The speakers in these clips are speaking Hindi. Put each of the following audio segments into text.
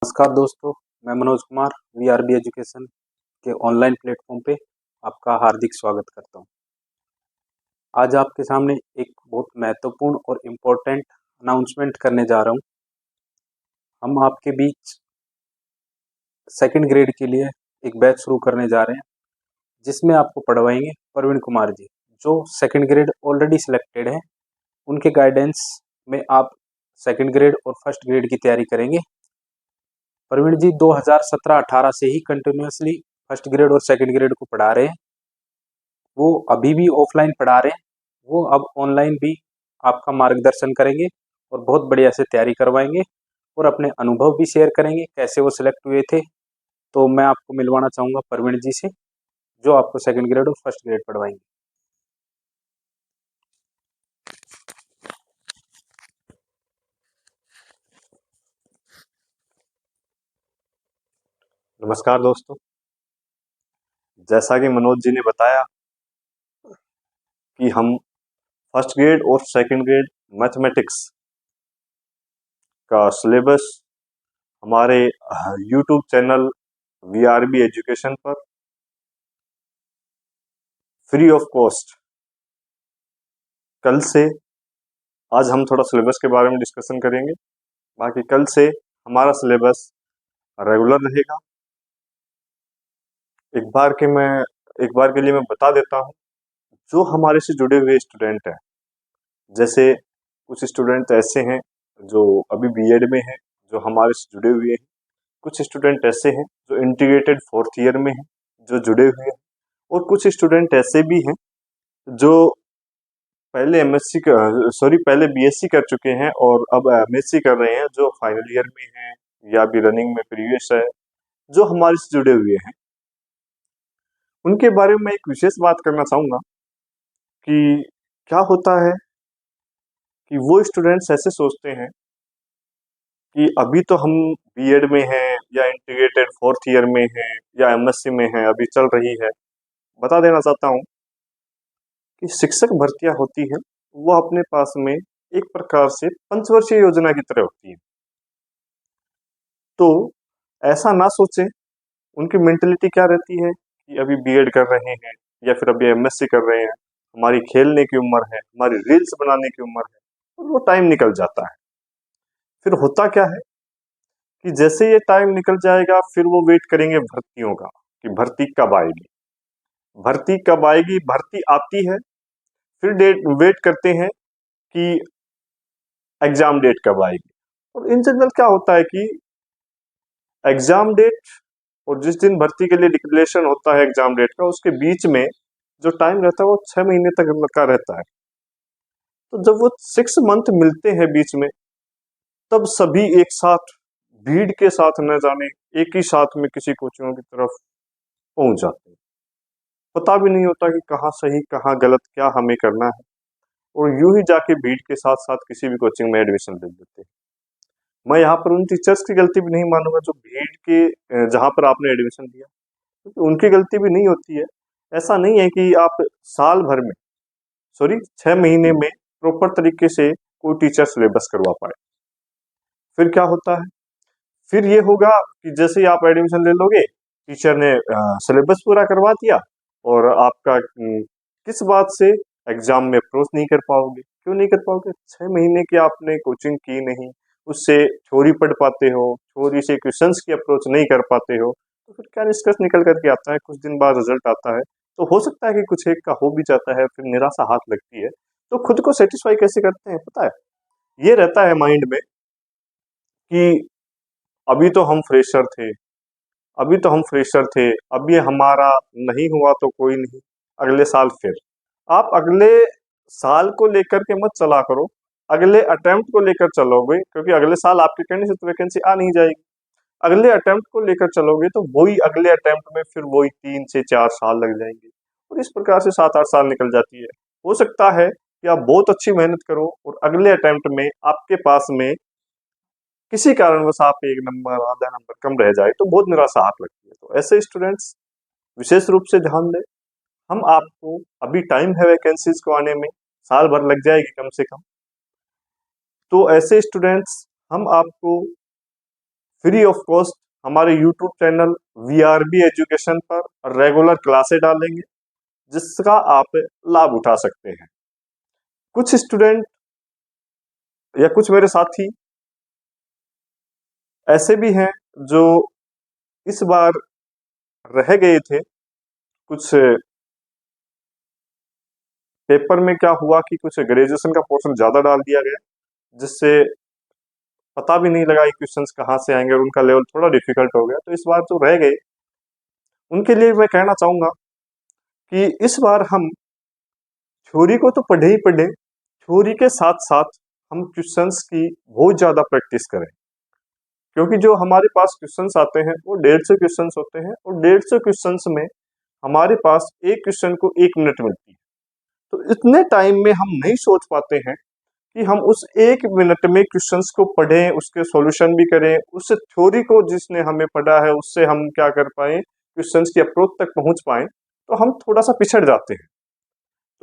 नमस्कार दोस्तों, मैं मनोज कुमार वीआरबी एजुकेशन के ऑनलाइन प्लेटफॉर्म पे आपका हार्दिक स्वागत करता हूं। आज आपके सामने एक बहुत महत्वपूर्ण और इम्पोर्टेंट अनाउंसमेंट करने जा रहा हूं। हम आपके बीच सेकंड ग्रेड के लिए एक बैच शुरू करने जा रहे हैं, जिसमें आपको पढ़वाएंगे प्रवीण कुमार जी, जो सेकंड ग्रेड ऑलरेडी सिलेक्टेड है। उनके गाइडेंस में आप सेकंड ग्रेड और फर्स्ट ग्रेड की तैयारी करेंगे। प्रवीण जी 2017-18 से ही कंटिन्यूसली फर्स्ट ग्रेड और सेकंड ग्रेड को पढ़ा रहे हैं। वो अभी भी ऑफलाइन पढ़ा रहे हैं, वो अब ऑनलाइन भी आपका मार्गदर्शन करेंगे और बहुत बढ़िया से तैयारी करवाएंगे और अपने अनुभव भी शेयर करेंगे कैसे वो सिलेक्ट हुए थे। तो मैं आपको मिलवाना चाहूँगा प्रवीण जी से, जो आपको सेकंड ग्रेड और फर्स्ट ग्रेड पढ़वाएंगे। नमस्कार दोस्तों, जैसा कि मनोज जी ने बताया कि हम फर्स्ट ग्रेड और सेकंड ग्रेड मैथमेटिक्स का सिलेबस हमारे यूट्यूब चैनल वीआरबी एजुकेशन पर फ्री ऑफ कॉस्ट कल से, आज हम थोड़ा सिलेबस के बारे में डिस्कशन करेंगे। बाकी कल से हमारा सिलेबस रेगुलर रहेगा। एक बार के लिए मैं बता देता हूँ, जो हमारे से जुड़े हुए स्टूडेंट हैं, जैसे कुछ स्टूडेंट ऐसे हैं जो अभी बीएड में हैं, जो हमारे से जुड़े हुए हैं। कुछ स्टूडेंट ऐसे हैं जो इंटीग्रेटेड फोर्थ ईयर में हैं, जो जुड़े हुए हैं। और कुछ स्टूडेंट ऐसे भी हैं जो पहले बीएससी कर चुके हैं और अब एमएससी कर रहे हैं, जो फाइनल ईयर में हैं या भी रनिंग में प्रीवियस है, जो हमारे से जुड़े हुए हैं। उनके बारे में एक विशेष बात करना चाहूँगा कि क्या होता है कि वो स्टूडेंट्स ऐसे सोचते हैं कि अभी तो हम बीएड में हैं या इंटीग्रेटेड फोर्थ ईयर में हैं या एमएससी में हैं, अभी चल रही है। बता देना चाहता हूँ कि शिक्षक भर्तियां होती है, वो अपने पास में एक प्रकार से पंचवर्षीय योजना की तरह होती है। तो ऐसा ना सोचें, उनकी मेंटेलिटी क्या रहती है कि अभी बीएड कर रहे हैं या फिर अभी एमएससी कर रहे हैं, हमारी खेलने की उम्र है, हमारी रील्स बनाने की उम्र है, और वो टाइम निकल जाता है। फिर होता क्या है कि जैसे ये टाइम निकल जाएगा, फिर वो वेट करेंगे भर्तियों का कि भर्ती कब आएगी, भर्ती कब आएगी। भर्ती आती है, फिर वेट करते हैं कि एग्जाम डेट कब आएगी। और इन जनरल क्या होता है कि एग्जाम डेट और जिस दिन भर्ती के लिए डिक्लेरेशन होता है एग्जाम डेट का, उसके बीच में जो टाइम रहता है वो 6 महीने तक का रहता है। तो जब वो 6 मंथ मिलते हैं बीच में, तब सभी एक साथ भीड़ के साथ न जाने एक ही साथ में किसी कोचिंग की तरफ पहुंच जाते हैं। पता भी नहीं होता कि कहाँ सही कहाँ गलत, क्या हमें करना है, और यूं ही जाके भीड़ के साथ साथ किसी भी कोचिंग में एडमिशन ले लेते हैं। मैं यहाँ पर उन टीचर्स की गलती भी नहीं मानूंगा जो भीड़ के जहाँ पर आपने एडमिशन लिया, क्योंकि उनकी गलती भी नहीं होती है। ऐसा नहीं है कि आप साल भर में 6 महीने में प्रॉपर तरीके से कोई टीचर सिलेबस करवा पाए। फिर क्या होता है, फिर ये होगा कि जैसे ही आप एडमिशन ले लोगे, टीचर ने सिलेबस पूरा करवा दिया, और आपका किस बात से एग्जाम में अप्रोच नहीं कर पाओगे। क्यों नहीं कर पाओगे? 6 महीने की आपने कोचिंग की नहीं, उससे थ्योरी पढ़ पाते हो, थ्योरी से क्वेश्चंस की अप्रोच नहीं कर पाते हो, तो फिर क्या निष्कर्ष निकल करके आता है? कुछ दिन बाद रिजल्ट आता है, तो हो सकता है कि कुछ एक का हो भी जाता है, फिर निराशा हाथ लगती है। तो खुद को सेटिस्फाई कैसे करते हैं पता है? ये रहता है माइंड में कि अभी तो हम फ्रेशर थे, अब ये हमारा नहीं हुआ तो कोई नहीं, अगले साल फिर। आप अगले साल को लेकर के मत चला करो, अगले अटेम्प्ट को लेकर चलोगे, क्योंकि अगले साल आपके कहने से तो वैकेंसी आ नहीं जाएगी। अगले अटेम्प्ट को लेकर चलोगे तो वही अगले अटेम्प्ट में फिर वही 3 से 4 साल लग जाएंगे, और इस प्रकार से 7-8 साल निकल जाती है। हो सकता है कि आप बहुत अच्छी मेहनत करो और अगले अटेम्प्ट में आपके पास में किसी कारणवश आप एक नंबर आधा नंबर कम रह जाए, तो बहुत निराशा हाथ लगती है। तो ऐसे स्टूडेंट्स विशेष रूप से ध्यान दें। हम आपको, अभी टाइम है वैकेंसीज को आने में, साल भर लग जाएगी कम से कम। तो ऐसे स्टूडेंट्स हम आपको फ्री ऑफ कॉस्ट हमारे यूट्यूब चैनल VRB एजुकेशन पर रेगुलर क्लासेस डालेंगे, जिसका आप लाभ उठा सकते हैं। कुछ स्टूडेंट या कुछ मेरे साथी ऐसे भी हैं जो इस बार रह गए थे। कुछ पेपर में क्या हुआ कि कुछ ग्रेजुएशन का पोर्शन ज्यादा डाल दिया गया, जिससे पता भी नहीं लगा कि क्वेश्चंस कहाँ से आएंगे और उनका लेवल थोड़ा डिफिकल्ट हो गया। तो इस बार जो रह गए उनके लिए मैं कहना चाहूंगा कि इस बार हम थ्योरी को तो पढ़े ही पढ़े, थ्योरी के साथ साथ हम क्वेश्चंस की बहुत ज्यादा प्रैक्टिस करें, क्योंकि जो हमारे पास क्वेश्चंस आते हैं वो 150 क्वेश्चंस होते हैं और 150 क्वेश्चंस में हमारे पास एक क्वेश्चन को 1 मिनट मिलती है। तो इतने टाइम में हम नहीं सोच पाते हैं कि हम उस 1 मिनट में क्वेश्चंस को पढ़ें, उसके सॉल्यूशन भी करें, उस थ्योरी को जिसने हमें पढ़ा है उससे हम क्या कर पाए, क्वेश्चंस की अप्रोच तक पहुंच पाए, तो हम थोड़ा सा पिछड़ जाते हैं।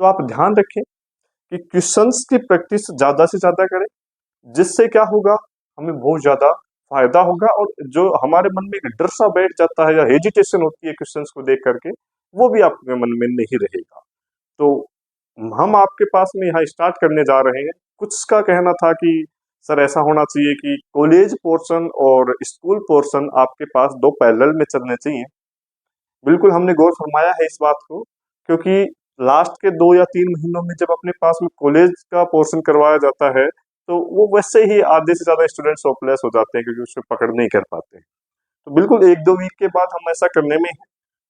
तो आप ध्यान रखें कि क्वेश्चंस की प्रैक्टिस ज्यादा से ज्यादा करें, जिससे क्या होगा, हमें बहुत ज्यादा फायदा होगा और जो हमारे मन में एक डर सा बैठ जाता है या हेजिटेशन होती है क्वेश्चंस को देख करके, वो भी आपके मन में नहीं रहेगा। तो हम आपके पास में यहाँ स्टार्ट करने जा रहे हैं। कुछ का कहना था कि सर ऐसा होना चाहिए कि कॉलेज पोर्शन और स्कूल पोर्शन आपके पास दो पैरेलल में चलने चाहिए। बिल्कुल हमने गौर फरमाया है इस बात को, क्योंकि लास्ट के 2 या 3 महीनों में जब अपने पास में कॉलेज का पोर्शन करवाया जाता है तो वो वैसे ही आधे से ज्यादा स्टूडेंट्स होपलेस हो जाते हैं, क्योंकि उसमें पकड़ नहीं कर पाते हैं। तो बिल्कुल 1-2 वीक के बाद हम ऐसा करने में हैं।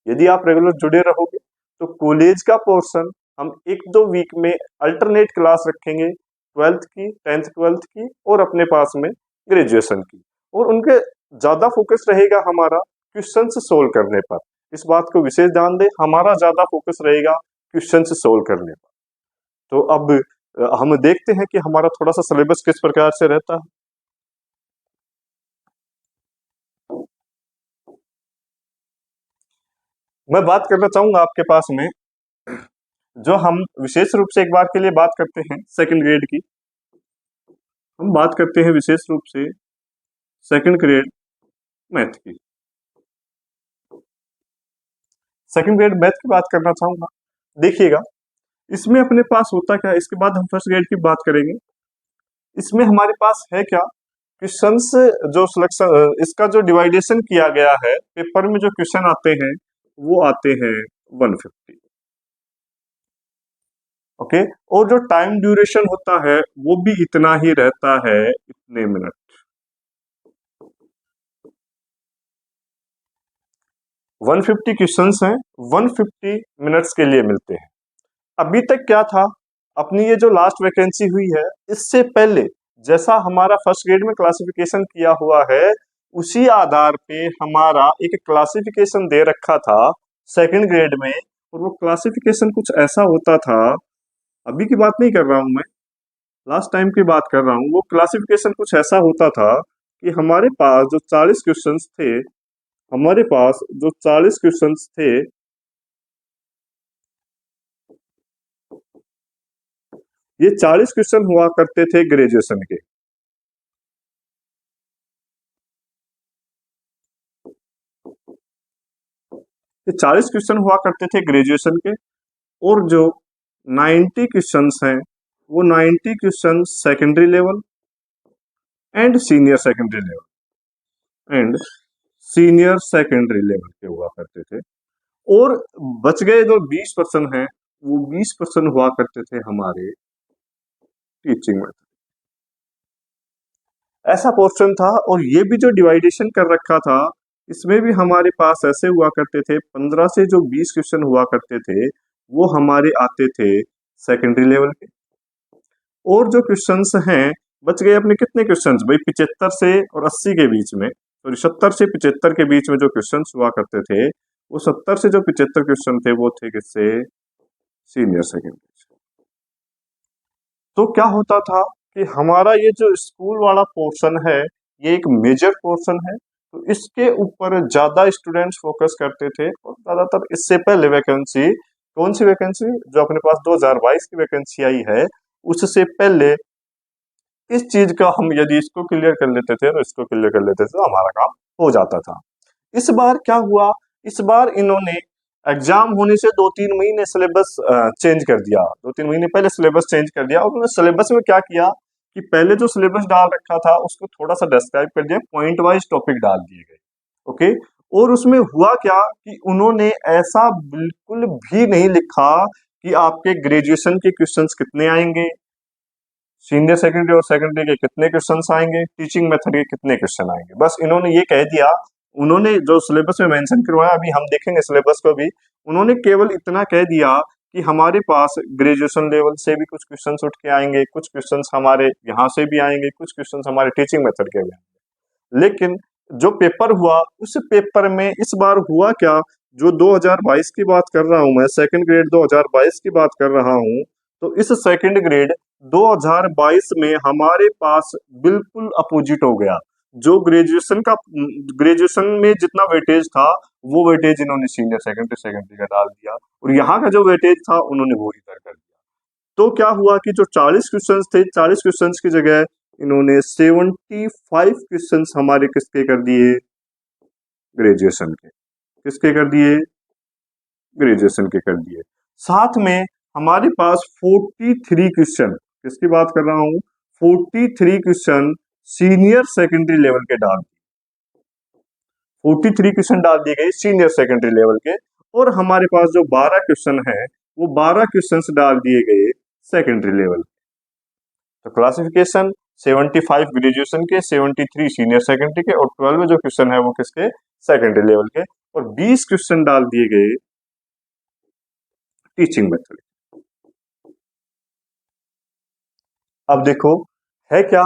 यदि आप रेगुलर जुड़े रहोगे तो कॉलेज का पोर्शन हम 1-2 वीक में अल्टरनेट क्लास रखेंगे, 12th की, 10th 12th की और अपने पास में ग्रेजुएशन की, और उनके ज्यादा फोकस रहेगा हमारा क्वेश्चन सोल्व करने पर। इस बात को विशेष ध्यान दें, हमारा ज्यादा फोकस रहेगा क्वेश्चन सोल्व करने पर। तो अब हम देखते हैं कि हमारा थोड़ा सा सिलेबस किस प्रकार से रहता है। मैं बात करना चाहूंगा आपके पास में, जो हम विशेष रूप से एक बार के लिए बात करते हैं सेकंड ग्रेड की। हम बात करते हैं विशेष रूप से सेकंड ग्रेड मैथ की। सेकंड ग्रेड मैथ की बात करना चाहूंगा। देखिएगा, इसमें अपने पास होता क्या है, इसके बाद हम फर्स्ट ग्रेड की बात करेंगे। इसमें हमारे पास है क्या, क्वेश्चंस जो सिलेक्शन, इसका जो डिवाइडेशन किया गया है, पेपर में जो क्वेश्चन आते हैं वो आते हैं 150। ओके, और जो टाइम ड्यूरेशन होता है वो भी इतना ही रहता है, इतने मिनट। 150 क्वेश्चंस हैं, 150 मिनट्स के लिए मिलते हैं। अभी तक क्या था, अपनी ये जो लास्ट वैकेंसी हुई है, इससे पहले जैसा हमारा फर्स्ट ग्रेड में क्लासिफिकेशन किया हुआ है, उसी आधार पे हमारा एक क्लासिफिकेशन दे रखा था सेकंड ग्रेड में, और वो क्लासिफिकेशन कुछ ऐसा होता था, अभी की बात नहीं कर रहा हूं मैं, लास्ट टाइम की बात कर रहा हूं। वो क्लासिफिकेशन कुछ ऐसा होता था कि हमारे पास जो 40 क्वेश्चंस थे, हमारे पास जो 40 क्वेश्चंस थे, ये 40 क्वेश्चन हुआ करते थे ग्रेजुएशन के। ये 40 क्वेश्चन हुआ करते थे ग्रेजुएशन के, और जो 90 क्वेश्चंस हैं वो 90 question secondary level and senior secondary level and senior secondary level के हुआ करते थे। और बच गए जो 20% हैं, वो 20% हुआ करते थे हमारे टीचिंग में। ऐसा पोर्शन था, और ये भी जो डिवाइडेशन कर रखा था, इसमें भी हमारे पास ऐसे हुआ करते थे, 15 से जो 20 क्वेश्चन हुआ करते थे वो हमारे आते थे सेकेंडरी लेवल के। और जो क्वेश्चंस हैं, बच गए अपने कितने क्वेश्चंस भाई, 75 से और 80 के बीच में, सॉरी 70 से 75 के बीच में जो क्वेश्चंस हुआ करते थे, वो 70 से जो 75 क्वेश्चन थे वो थे किससे, सीनियर सेकेंडरी से। तो क्या होता था कि हमारा ये जो स्कूल वाला पोर्शन है, ये एक मेजर पोर्शन है, तो इसके ऊपर ज्यादा स्टूडेंट्स फोकस करते थे। और ज्यादातर इससे पहले वैकेंसी, कौन सी वैकेंसी, जो अपने पास 2022 की वैकेंसी आई है, उससे पहले इस चीज का हम यदि इसको क्लियर कर लेते थे और इसको क्लियर कर लेते थे तो हमारा काम हो जाता था। इस बार क्या हुआ, इस बार इन्होंने एग्जाम होने से 2-3 महीने सिलेबस चेंज कर दिया, 2-3 महीने पहले सिलेबस चेंज कर दिया। और उन्होंने सिलेबस में क्या किया कि पहले जो सिलेबस डाल रखा था उसको थोड़ा सा डिस्क्राइब कर दिया, पॉइंट वाइज टॉपिक डाल दिए गए। ओके, और उसमें हुआ क्या कि उन्होंने ऐसा बिल्कुल भी नहीं लिखा कि आपके ग्रेजुएशन के क्वेश्चंस कितने आएंगे, सीनियर सेकेंडरी और सेकेंडरी के कितने क्वेश्चंस आएंगे, टीचिंग मेथड के कितने क्वेश्चन आएंगे। बस इन्होंने ये कह दिया, उन्होंने जो सिलेबस में मेंशन करवाया, अभी हम देखेंगे सिलेबस को भी, उन्होंने केवल इतना कह दिया कि हमारे पास ग्रेजुएशन लेवल से भी कुछ क्वेश्चंस उठ के आएंगे, कुछ क्वेश्चंस हमारे यहाँ से भी आएंगे, कुछ क्वेश्चंस हमारे टीचिंग मेथड के भी आएंगे। लेकिन जो पेपर हुआ उस पेपर में इस बार हुआ क्या, जो 2022 की बात कर रहा हूं मैं, सेकंड ग्रेड 2022 की बात कर रहा हूं, तो इस सेकंड ग्रेड 2022 में हमारे पास बिल्कुल अपोजिट हो गया। जो ग्रेजुएशन में जितना वेटेज था वो वेटेज इन्होंने सीनियर सेकेंडरी सेकेंडरी का डाल दिया, और यहाँ का जो वेटेज था उन्होंने वो इधर कर दिया। तो क्या हुआ कि जो 40 क्वेश्चंस थे, 40 क्वेश्चंस की जगह इन्होंने 75 क्वेश्चंस हमारे किसके कर दिए, ग्रेजुएशन के। किसके कर दिए, ग्रेजुएशन के कर दिए। साथ में हमारे पास 43 क्वेश्चन, किसकी बात कर रहा हूं, 43 क्वेश्चन सीनियर सेकेंडरी लेवल के डाल दिए, 43 क्वेश्चन डाल दिए गए सीनियर सेकेंडरी लेवल के। और हमारे पास जो 12 क्वेश्चन है वो 12 क्वेश्चन डाल दिए गए सेकेंडरी लेवल। तो क्लासिफिकेशन 75 ग्रेजुएशन के, 73 सीनियर सेकेंडरी के, और 12 जो क्वेश्चन है वो किसके, सेकेंडरी लेवल के, और 20 क्वेश्चन डाल दिए गए टीचिंग मेथड। अब देखो है क्या,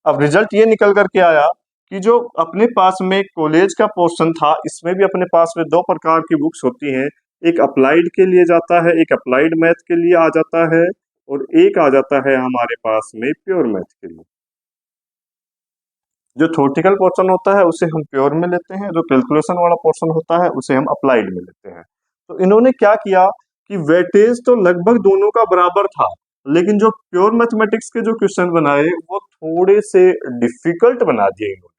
अब रिजल्ट ये निकल करके आया कि जो अपने पास में कॉलेज का पोर्शन था इसमें भी अपने पास में दो प्रकार की बुक्स होती हैं, एक अप्लाइड के लिए जाता है, एक अप्लाइड मैथ के लिए आ जाता है, और एक आ जाता है हमारे पास में प्योर मैथ के लिए। जो थ्योरेटिकल पोर्शन होता है उसे हम प्योर में लेते हैं, जो कैलकुलेशन वाला पोर्शन होता है उसे हम अप्लाइड में लेते हैं। तो इन्होंने क्या किया कि वेटेज तो लगभग दोनों का बराबर था, लेकिन जो प्योर मैथमेटिक्स के जो क्वेश्चन बनाए वो थोड़े से डिफिकल्ट बना दिए इन्होंने।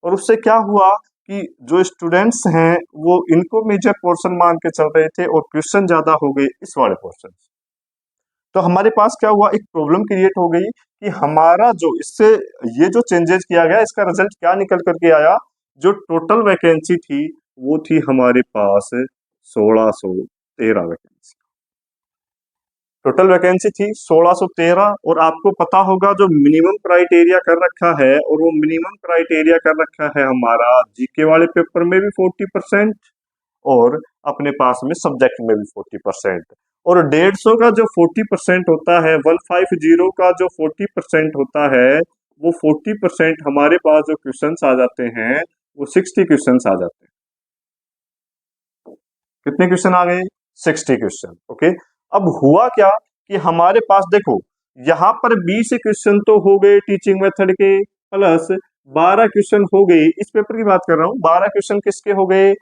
और उससे क्या हुआ कि जो स्टूडेंट्स हैं वो इनको मेजर पोर्शन मान के चल रहे थे और क्वेश्चन ज्यादा हो गए इस वाले पोर्शन। तो हमारे पास क्या हुआ, एक प्रॉब्लम क्रिएट हो गई कि हमारा जो इससे ये जो चेंजेस किया गया इसका रिजल्ट क्या निकल करके आया, जो टोटल वैकेंसी थी वो थी हमारे पास 1613 वैकेंसी। टोटल वैकेंसी थी 1613, और आपको पता होगा जो मिनिमम क्राइटेरिया कर रखा है, और वो मिनिमम क्राइटेरिया कर रखा है हमारा जीके वाले पेपर में भी 40%, और अपने पास में सब्जेक्ट में भी 40%। और 150 का जो 40% होता है, 150 का जो 40% होता है, वो 40% हमारे पास जो क्वेश्चंस आ जाते हैं वो 60 क्वेश्चंस आ जाते हैं। कितने क्वेश्चन आ गए, 60 क्वेश्चन। ओके, अब हुआ क्या कि हमारे पास देखो यहाँ पर 20 क्वेश्चन तो हो गए टीचिंग मेथड के, प्लस 12 क्वेश्चन हो गए, इस पेपर की बात कर रहा हूँ, 12 क्वेश्चन किसके हो गए,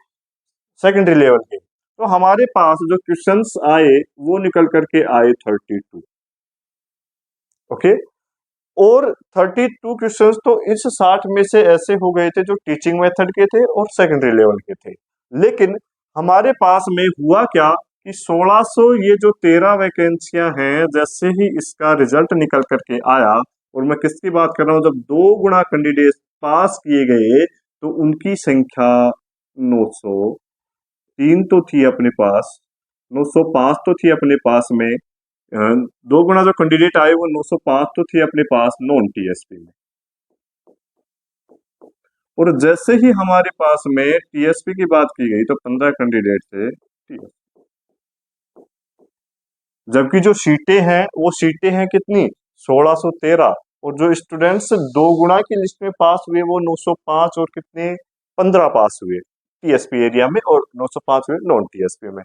सेकेंडरी लेवल के। तो हमारे पास जो क्वेश्चंस आए वो निकल करके आए 32। ओके, और 32 क्वेश्चंस तो इस 60 में से ऐसे हो गए थे जो टीचिंग मेथड के थे और सेकेंडरी लेवल के थे। लेकिन हमारे पास में हुआ क्या कि 1600 ये जो 13 वैकेंसियां हैं, जैसे ही इसका रिजल्ट निकल करके आया, और मैं किसकी बात कर रहा हूं, जब 2 गुना कैंडिडेट पास किए गए तो उनकी संख्या 903 तो थी अपने पास, 905 तो थी अपने पास में। 2 गुना जो कैंडिडेट आए वो 905 तो थी अपने पास नॉन टीएसपी में। और जैसे ही हमारे पास में टीएसपी की बात की गई तो 15 कैंडिडेट थे TSP। जबकि जो सीटें हैं वो सीटें हैं कितनी, 1613, और जो स्टूडेंट्स 2 गुना की लिस्ट में पास हुए वो 905 और कितने 15 पास हुए टीएसपी एरिया में, और 905 हुए नॉन टीएसपी में।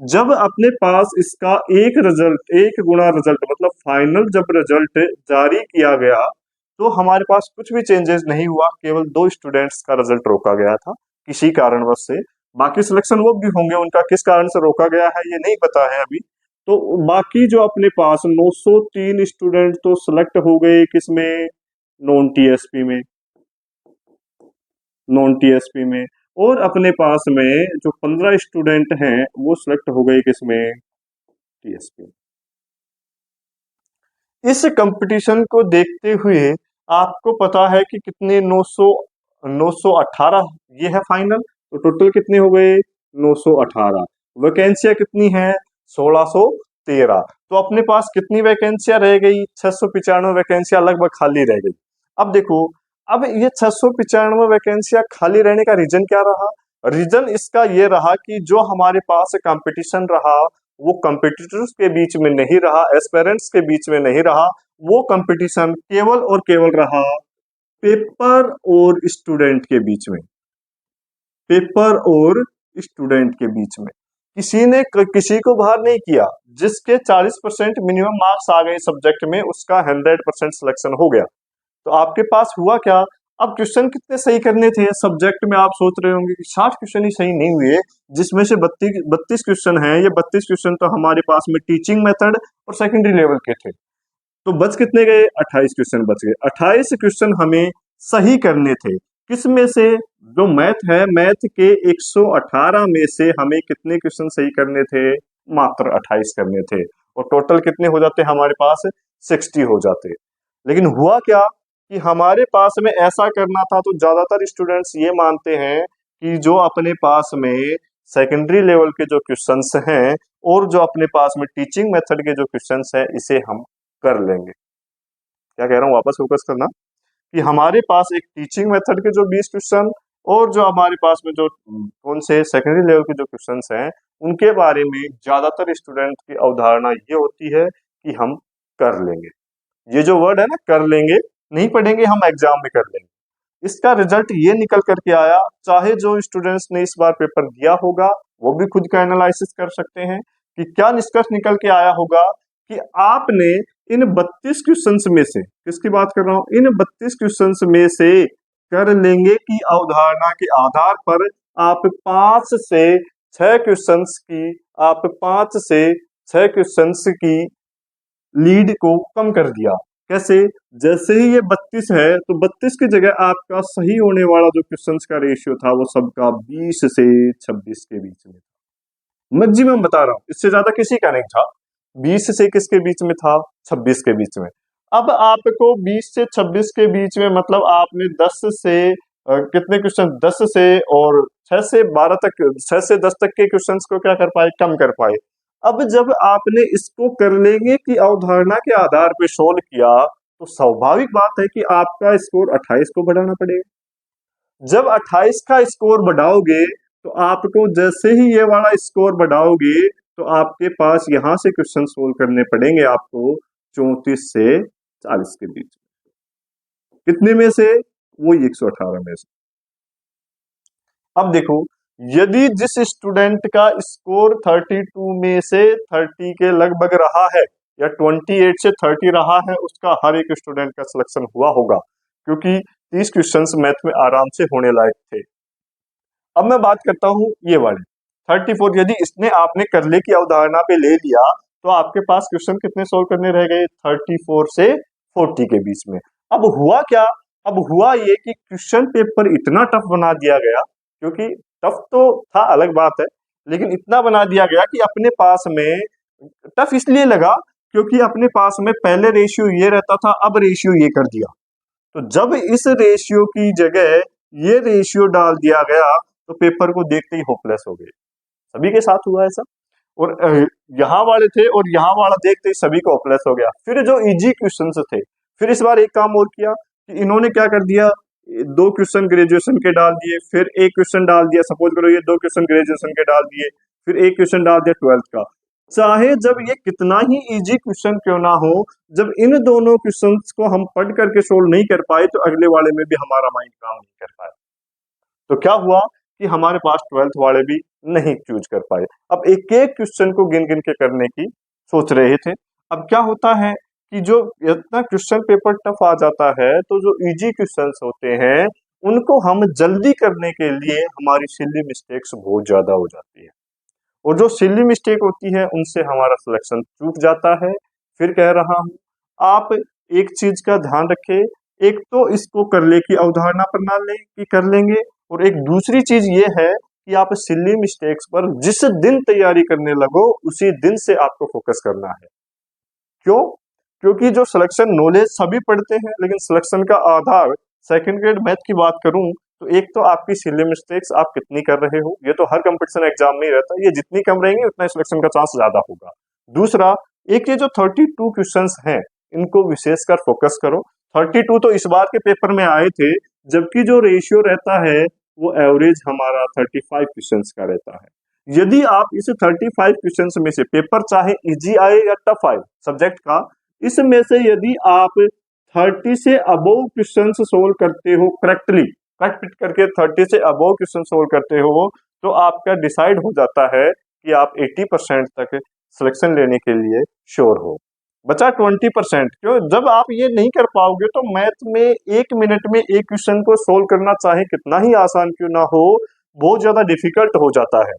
जब अपने पास इसका एक रिजल्ट, 1 गुना रिजल्ट मतलब फाइनल जब रिजल्ट जारी किया गया तो हमारे पास कुछ भी चेंजेस नहीं हुआ, केवल 2 स्टूडेंट्स का रिजल्ट रोका गया था किसी कारणवश से। बाकी सिलेक्शन वो भी होंगे, उनका किस कारण से रोका गया है ये नहीं पता है अभी, तो बाकी जो अपने पास 903 स्टूडेंट तो सिलेक्ट हो गए किसमें, नॉन टीएसपी में, नॉन टीएसपी में, और अपने पास में जो 15 स्टूडेंट हैं वो सिलेक्ट हो गए किसमें, टीएसपी। इस कंपटीशन को देखते हुए आपको पता है कि कितने 918 ये है फाइनल, तो टोटल कितने हो गए 918। वैकेंसियां कितनी है 1613। तो अपने पास कितनी वैकेंसियां रह गई, 695 वैकेंसियां लगभग खाली रह गई। अब देखो, अब ये 695 वैकेंसियां खाली रहने का रीजन क्या रहा, रीजन इसका ये रहा कि जो हमारे पास कंपटीशन रहा वो कंपटीटर्स के बीच में नहीं रहा, एस्पिरेंट्स के बीच में नहीं रहा, वो कंपटीशन केवल और केवल रहा पेपर और स्टूडेंट के बीच में, पेपर और स्टूडेंट के बीच में। किसी ने किसी को बाहर नहीं किया, जिसके 40% मिनिमम मार्क्स आ गए सब्जेक्ट में उसका 100% सिलेक्शन हो गया। तो आपके पास हुआ क्या, अब क्वेश्चन कितने सही करने थे सब्जेक्ट में, आप सोच रहे होंगे कि 60 क्वेश्चन ही सही नहीं हुए, जिसमें से 32 क्वेश्चन हैं। ये 32 क्वेश्चन तो हमारे पास में टीचिंग मेथड और सेकेंडरी लेवल के थे, तो बच कितने गए, 28 क्वेश्चन बच गए। 28 क्वेश्चन हमें सही करने थे, किसमें से, जो मैथ है, मैथ के 118 में से हमें कितने क्वेश्चन सही करने थे, मात्र 28 करने थे, और टोटल कितने हो जाते हमारे पास, 60 हो जाते। लेकिन हुआ क्या कि हमारे पास में ऐसा करना था, तो ज्यादातर स्टूडेंट्स ये मानते हैं कि जो अपने पास में सेकेंडरी लेवल के जो क्वेश्चंस हैं और जो अपने पास में टीचिंग मेथड के जो क्वेश्चंस हैं इसे हम कर लेंगे। क्या कह रहा हूँ, वापस फोकस करना, कि हमारे पास एक टीचिंग मेथड के जो 20 क्वेश्चन और जो हमारे पास में जो कौन से सेकेंडरी लेवल के जो क्वेश्चंस हैं उनके बारे में ज्यादातर स्टूडेंट की अवधारणा ये होती है कि हम कर लेंगे। ये जो वर्ड है ना, कर लेंगे, नहीं पढ़ेंगे हम, एग्जाम में कर लेंगे। इसका रिजल्ट ये निकल करके आया, चाहे जो स्टूडेंट्स ने इस बार पेपर दिया होगा वो भी खुद का एनालिसिस कर सकते हैं कि क्या निष्कर्ष निकल के आया होगा कि आपने इन 32 क्वेश्चंस में से, किसकी बात कर रहा हूं, इन 32 क्वेश्चंस में से कर लेंगे की अवधारणा के आधार पर आप 5 से 6 क्वेश्चंस की, आप 5 से 6 क्वेश्चंस की लीड को कम कर दिया। कैसे, जैसे ही ये 32 है तो 32 की जगह आपका सही होने वाला जो क्वेश्चंस का रेशियो था वो सबका 20 से 26 के बीच में था। मैक्सिमम बता रहा हूं, इससे ज्यादा किसी का नहीं था। 20 से किसके बीच में था, 26 के बीच में। अब आपको 20 से 26 के बीच में मतलब आपने 10 से कितने क्वेश्चन, 10 से और 6 से 12 तक, 6 से 10 तक के क्वेश्चंस को क्या कर पाए, कम कर पाए। अब जब आपने इसको कर लेंगे कि अवधारणा के आधार पे सोल्व किया तो स्वाभाविक बात है कि आपका स्कोर 28 को बढ़ाना पड़ेगा। जब 28 का स्कोर बढ़ाओगे तो आपको जैसे ही ये वाला स्कोर बढ़ाओगे तो आपके पास यहां से क्वेश्चन सोल्व करने पड़ेंगे आपको 34 से 40 के बीच में। कितने में से, वो 118 में से। अब देखो, यदि जिस स्टूडेंट का स्कोर 32 में से 30 के लगभग रहा है या 28 से 30 रहा है, उसका हर एक स्टूडेंट का सिलेक्शन हुआ होगा, क्योंकि 30 क्वेश्चंस मैथ में आराम से होने लायक थे। अब मैं बात करता हूं ये वाले 34, यदि इसने आपने कर ले की अवधारणा पे ले लिया तो आपके पास क्वेश्चन कितने सोल्व करने रह गए, 34 से 40 के बीच में। अब हुआ क्या, अब हुआ ये कि क्वेश्चन पेपर इतना टफ बना दिया गया, क्योंकि टफ तो था अलग बात है, लेकिन इतना बना दिया गया कि अपने पास में टफ इसलिए लगा क्योंकि अपने पास में पहले रेशियो ये रहता था, अब रेशियो ये कर दिया। तो जब इस रेशियो की जगह ये रेशियो डाल दिया गया तो पेपर को देखते ही होपलेस हो गए। सभी के साथ हुआ ऐसा, और यहाँ वाले थे और यहाँ वाला देखते ही सभी को होपलेस हो गया। फिर जो इजी क्वेश्चंस थे, फिर इस बार एक काम और किया कि इन्होंने क्या कर दिया, 2 क्वेश्चन ग्रेजुएशन के डाल दिए, फिर एक क्वेश्चन डाल दिया, सपोज करो ये 2 क्वेश्चन ग्रेजुएशन के डाल दिए, फिर एक क्वेश्चन डाल दिया 12th का। चाहे जब ये कितना ही इजी क्वेश्चन क्यों ना हो, जब इन दोनों क्वेश्चंस को हम पढ़ करके सोल्व नहीं कर पाए तो अगले वाले में भी हमारा माइंड काम नहीं कर पाया। तो क्या हुआ कि हमारे पास 12th वाले भी नहीं चूज कर पाए। अब एक एक क्वेश्चन को गिन गिन के करने की सोच रहे थे। अब क्या होता है कि जो इतना क्वेश्चन पेपर टफ आ जाता है तो जो इजी क्वेश्चंस होते हैं उनको हम जल्दी करने के लिए हमारी सिली मिस्टेक्स बहुत ज्यादा हो जाती है। और जो सिली मिस्टेक होती है उनसे हमारा सिलेक्शन चूक जाता है। फिर कह रहा हूँ, आप एक चीज का ध्यान रखें, एक तो इसको कर ले की अवधारणा प्रणाली की कर लेंगे, और एक दूसरी चीज ये है कि आप सिली मिस्टेक्स पर जिस दिन तैयारी करने लगो उसी दिन से आपको फोकस करना है। क्यों? क्योंकि जो सिलेक्शन नॉलेज सभी पढ़ते हैं, लेकिन सिलेक्शन का आधार सेकंड ग्रेड मैथ की बात करूं तो एक तो आपकी सिली मिस्टेक्स आप कितनी कर रहे हो, ये तो हर कंपटीशन एग्जाम में ही रहता है, ये जितनी कम रहेंगी उतना सिलेक्शन का चांस ज्यादा होगा। दूसरा, एक ये जो 32 क्वेश्चंस हैं इनको विशेषकर फोकस करो। 32 तो इस बार के पेपर में आए थे, जबकि जो रेशियो रहता है वो एवरेज हमारा 35 क्वेश्चंस का रहता है। यदि आप इस 35 क्वेश्चंस में से पेपर चाहे इजी आए या टफ आए सब्जेक्ट का, इसमें से यदि आप 30 से अबव क्वेश्चंस सोल्व करते हो करेक्टली, करेक्ट करके 30 से अबव क्वेश्चन सोल्व करते हो, तो आपका डिसाइड हो जाता है कि आप 80% तक सिलेक्शन लेने के लिए श्योर हो। बचा 20%। क्यों? जब आप ये नहीं कर पाओगे तो मैथ में 1 मिनट में एक क्वेश्चन को सोल्व करना चाहे कितना ही आसान क्यों ना हो, बहुत ज्यादा डिफिकल्ट हो जाता है।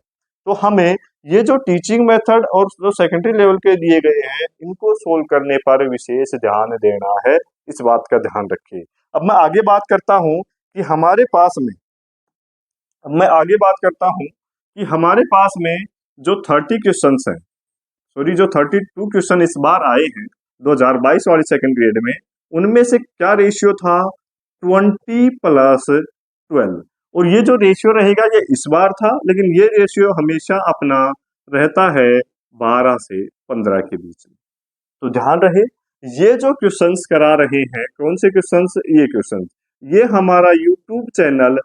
तो हमें ये जो टीचिंग मेथड और जो सेकेंडरी लेवल के दिए गए हैं इनको सोल्व करने पर विशेष ध्यान देना है, इस बात का ध्यान रखिए। अब मैं आगे बात करता हूं कि हमारे पास में हमारे पास में जो 30 क्वेश्चन हैं, सॉरी जो 32 क्वेश्चन इस बार आए हैं 2022 वाले सेकंड ग्रेड में, उनमें से क्या रेशियो था? 20+12। और ये जो रेशियो रहेगा ये इस बार था, लेकिन ये रेशियो हमेशा अपना रहता है 12 से 15 के बीच में। तो ध्यान रहे, ये जो क्वेश्चंस करा रहे हैं, कौन से क्वेश्चंस? ये क्वेश्चन ये हमारा यूट्यूब चैनल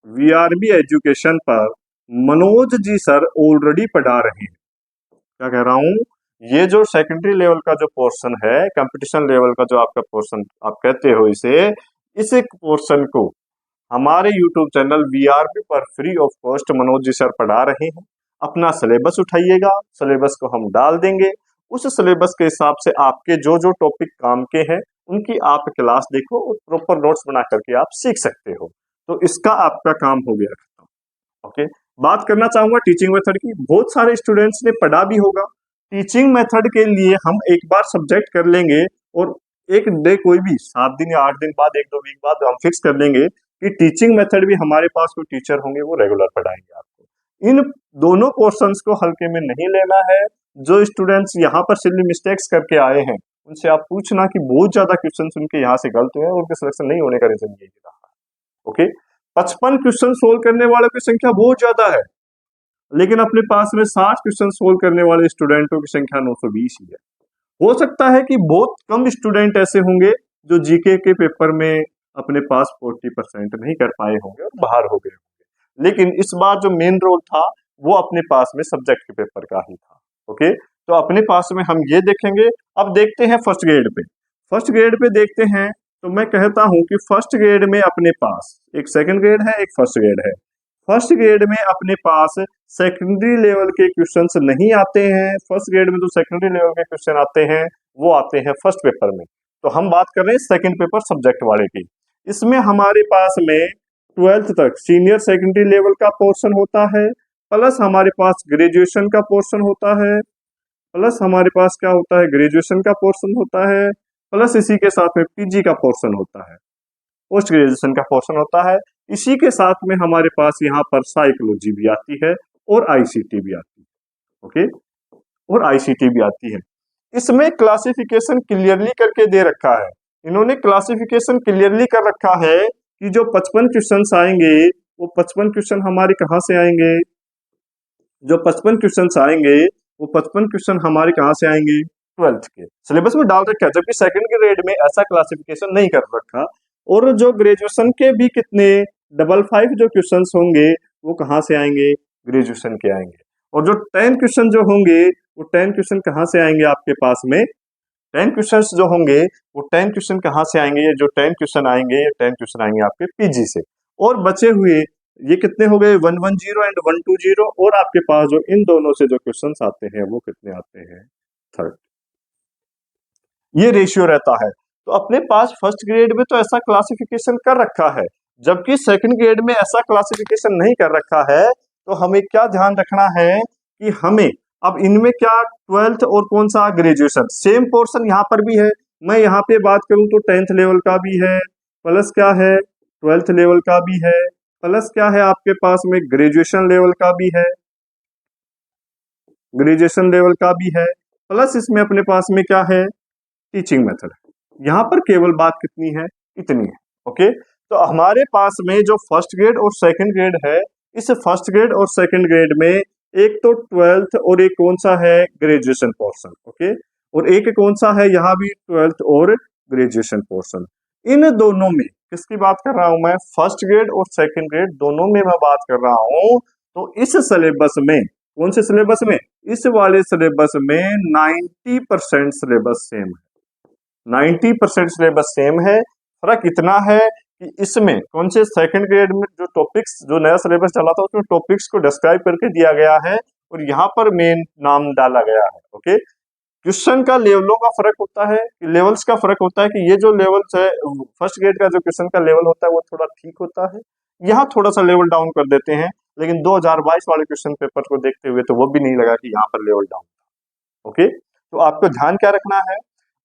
वीआरबी एजुकेशन पर मनोज जी सर ऑलरेडी पढ़ा रहे हैं। क्या कह रहा हूं? ये जो सेकेंडरी लेवल का जो पोर्शन है, कंपटीशन लेवल का जो आपका पोर्शन आप कहते हो इस पोर्शन को हमारे YouTube चैनल वीआरबी पर free of cost Manoj ji sir पढ़ा रहे हैं। अपना सिलेबस उठाइएगा, सिलेबस को हम डाल देंगे, उस सिलेबस के हिसाब से आपके जो जो टॉपिक काम के हैं उनकी आप क्लास देखो और प्रॉपर नोट्स बना करके आप सीख सकते हो। तो इसका आपका काम हो गया खत्म। ओके, बात करना चाहूंगा टीचिंग मेथड की। बहुत सारे स्टूडेंट्स ने पढ़ा भी होगा। टीचिंग मेथड के लिए हम एक बार सब्जेक्ट कर लेंगे और एक डे कोई भी 7 दिन या 8 दिन बाद, 1-2 वीक बाद हम फिक्स कर लेंगे कि टीचिंग मेथड भी हमारे पास कोई टीचर होंगे वो रेगुलर पढ़ाएंगे आपको। इन दोनों पोर्शंस को हल्के में नहीं लेना है। जो स्टूडेंट्स यहाँ पर सिली मिस्टेक्स करके आए हैं उनसे आप पूछना कि बहुत ज्यादा क्वेश्चंस उनके यहाँ से गलत हुए हैं और उनके सिलेक्शन नहीं होने का रीजन यही रहा। ओके, 55 क्वेश्चन सोल्व करने वालों की संख्या बहुत ज्यादा है, लेकिन अपने पास में 60 क्वेश्चन सोल्व करने वाले स्टूडेंटों की संख्या 920 ही है। हो सकता है कि बहुत कम स्टूडेंट ऐसे होंगे जो जीके के पेपर में अपने पास 40% नहीं कर पाए होंगे और बाहर हो गए होंगे, लेकिन इस बार जो मेन रोल था वो अपने पास में सब्जेक्ट के पेपर का ही था। ओके, तो अपने पास में हम ये देखेंगे। अब देखते हैं first grade pay. First grade pay देखते हैं तो मैं कहता हूं कि फर्स्ट ग्रेड में अपने पास एक सेकंड ग्रेड है, एक फर्स्ट ग्रेड है। फर्स्ट ग्रेड में अपने पास सेकेंडरी लेवल के क्वेश्चंस नहीं आते हैं। फर्स्ट ग्रेड में जो सेकेंडरी लेवल के क्वेश्चन आते हैं वो आते हैं फर्स्ट पेपर में। तो हम बात कर रहे हैं सेकंड पेपर सब्जेक्ट वाले की। इसमें हमारे पास में 12th तक सीनियर सेकेंडरी लेवल का पोर्शन होता है, प्लस हमारे पास ग्रेजुएशन का पोर्शन होता है, प्लस हमारे पास क्या होता है? ग्रेजुएशन का पोर्शन होता है, प्लस इसी के साथ में पीजी का पोर्शन होता है, पोस्ट ग्रेजुएशन का पोर्शन होता है। इसी के साथ में हमारे पास यहाँ पर साइकोलॉजी भी आती है और आईसीटी भी आती है। ओके, और आईसीटी भी आती है। इसमें क्लासिफिकेशन क्लियरली करके दे रखा है। इन्होंने क्लासिफिकेशन क्लियरली कर रखा है कि जो 55 क्वेश्चन आएंगे वो 55 क्वेश्चन हमारे कहाँ से आएंगे? जो 55 क्वेश्चन आएंगे वो 55 क्वेश्चन हमारे कहाँ से आएंगे? 12th के सिलेबस में डाल रखा है, जबकि सेकंड ग्रेड में ऐसा क्लासिफिकेशन नहीं कर रखा। और जो ग्रेजुएशन के भी कितने 55 जो क्वेश्चंस होंगे वो कहाँ से आएंगे? ग्रेजुएशन के आएंगे। और जो 10 क्वेश्चन जो होंगे वो 10 क्वेश्चन कहाँ से आएंगे? आपके पास में 10 क्वेश्चन जो होंगे वो 10 क्वेश्चन कहाँ से आएंगे? ये जो 10 क्वेश्चन आएंगे ये 10 क्वेश्चन आएंगे आपके पीजी से। और बचे हुए ये कितने हो गए? 110 एंड 120। और आपके पास जो इन दोनों से जो क्वेश्चन आते हैं वो कितने आते हैं? 30। ये रेशियो रहता है। तो अपने पास फर्स्ट ग्रेड में तो ऐसा क्लासिफिकेशन कर रखा है, जबकि सेकंड ग्रेड में ऐसा क्लासिफिकेशन नहीं कर रखा है। तो हमें क्या ध्यान रखना है कि हमें अब इनमें क्या 12th और कौन सा ग्रेजुएशन, सेम पोर्शन यहाँ पर भी है। मैं यहाँ पे बात करूँ तो 10th लेवल का भी है, प्लस क्या है 12th लेवल का भी है, प्लस क्या है आपके पास में ग्रेजुएशन लेवल का भी है, ग्रेजुएशन लेवल का भी है, प्लस इसमें अपने पास में क्या है टीचिंग मेथड है। यहाँ पर केवल बात कितनी है, इतनी है। ओके, तो हमारे पास में जो फर्स्ट ग्रेड और सेकंड ग्रेड है, इस फर्स्ट ग्रेड और सेकंड ग्रेड में एक तो 12th और एक कौन सा है ग्रेजुएशन पोर्शन। ओके, और एक कौन सा है यहाँ भी 12th और ग्रेजुएशन पोर्शन। इन दोनों में किसकी बात कर रहा हूं मैं, फर्स्ट ग्रेड और सेकंड ग्रेड दोनों में मैं बात कर रहा हूं। तो इस सिलेबस में, कौन से सिलेबस में, इस वाले सिलेबस में 90% सिलेबस सेम है, 90% सिलेबस सेम है। फर्क इतना है कि इसमें कौन से सेकंड ग्रेड में जो टॉपिक्स, जो नया सिलेबस चला था उसमें टॉपिक्स को डिस्क्राइब करके दिया गया है और यहाँ पर मेन नाम डाला गया है। ओके, क्वेश्चन का लेवलों का फर्क होता है, लेवल्स का फर्क होता है कि ये जो लेवल्स है फर्स्ट ग्रेड का जो क्वेश्चन का लेवल होता है वो थोड़ा ठीक होता है, यहाँ थोड़ा सा लेवल डाउन कर देते हैं। लेकिन 2022 वाले क्वेश्चन पेपर को देखते हुए तो वो भी नहीं लगा कि यहाँ पर लेवल डाउन था। ओके, तो आपको ध्यान क्या रखना है,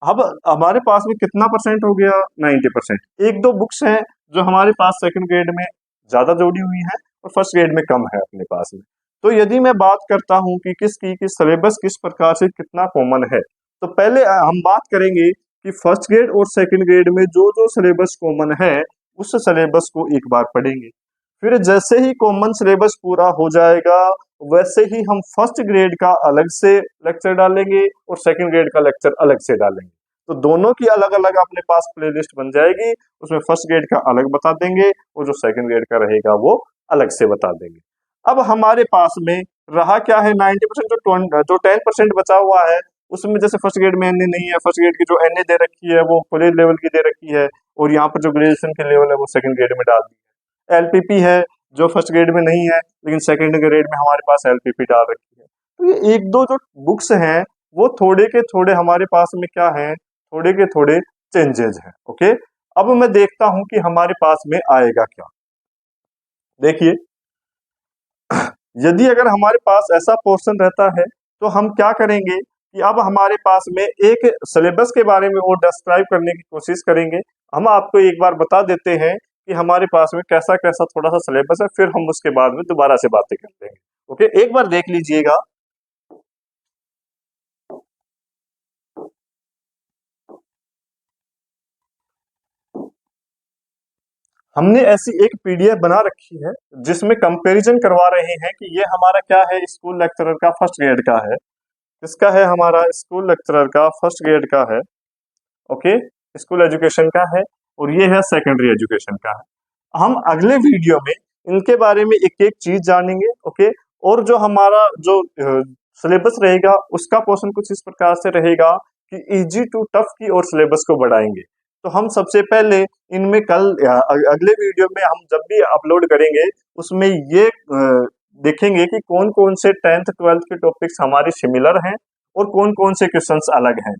अब हमारे पास में कितना परसेंट हो गया 90%। एक दो बुक्स हैं जो हमारे पास सेकंड ग्रेड में ज्यादा जोड़ी हुई है और फर्स्ट ग्रेड में कम है अपने पास में। तो यदि मैं बात करता हूं कि किस सिलेबस किस प्रकार से कितना कॉमन है, तो पहले हम बात करेंगे कि फर्स्ट ग्रेड और सेकंड ग्रेड में जो जो सिलेबस कॉमन है उस सिलेबस को एक बार पढ़ेंगे। फिर जैसे ही कॉमन सिलेबस पूरा हो जाएगा वैसे ही हम फर्स्ट ग्रेड का अलग से लेक्चर डालेंगे और सेकंड ग्रेड का लेक्चर अलग से डालेंगे। तो दोनों की अलग अलग अपने पास प्लेलिस्ट बन जाएगी, उसमें फर्स्ट ग्रेड का अलग बता देंगे और जो सेकंड ग्रेड का रहेगा वो अलग से बता देंगे। अब हमारे पास में रहा क्या है 90%, जो 10% बचा हुआ है उसमें जैसे फर्स्ट ग्रेड में एनए नहीं है, फर्स्ट ग्रेड की जो एनए दे रखी है वो कॉलेज लेवल की दे रखी है और यहाँ पर जो ग्रेजुएशन के लेवल है वो सेकंड ग्रेड में डाल दी है। एलपीपी है जो फर्स्ट ग्रेड में नहीं है लेकिन सेकंड ग्रेड में हमारे पास एलपीपी डाल रखी है। तो ये एक दो जो बुक्स हैं वो थोड़े के थोड़े हमारे पास में क्या है, थोड़े के थोड़े चेंजेस हैं। ओके, अब मैं देखता हूं कि हमारे पास में आएगा क्या। देखिए, यदि अगर हमारे पास ऐसा पोर्शन रहता है तो हम क्या करेंगे कि अब हमारे पास में एक सिलेबस के बारे में वो डिस्क्राइब करने की कोशिश करेंगे। हम आपको एक बार बता देते हैं कि हमारे पास में कैसा कैसा थोड़ा सा सिलेबस है, फिर हम उसके बाद में दोबारा से बातें करते हैं। ओके, एक बार देख लीजिएगा। हमने ऐसी एक पीडीएफ बना रखी है जिसमें कंपैरिजन करवा रहे हैं कि ये हमारा क्या है, स्कूल लेक्चरर का फर्स्ट ग्रेड का है, इसका है हमारा स्कूल लेक्चरर का फर्स्ट ग्रेड का है। ओके, स्कूल एजुकेशन का है और ये है सेकेंडरी एजुकेशन का है। हम अगले वीडियो में इनके बारे में एक एक चीज जानेंगे। ओके, और जो हमारा जो सिलेबस रहेगा उसका पोर्शन कुछ इस प्रकार से रहेगा कि इजी टू टफ की और सिलेबस को बढ़ाएंगे। तो हम सबसे पहले इनमें कल अगले वीडियो में हम जब भी अपलोड करेंगे उसमें ये देखेंगे कि कौन कौन से 10th 12th के टॉपिक्स हमारे सिमिलर हैं और कौन कौन से क्वेश्चंस अलग हैं।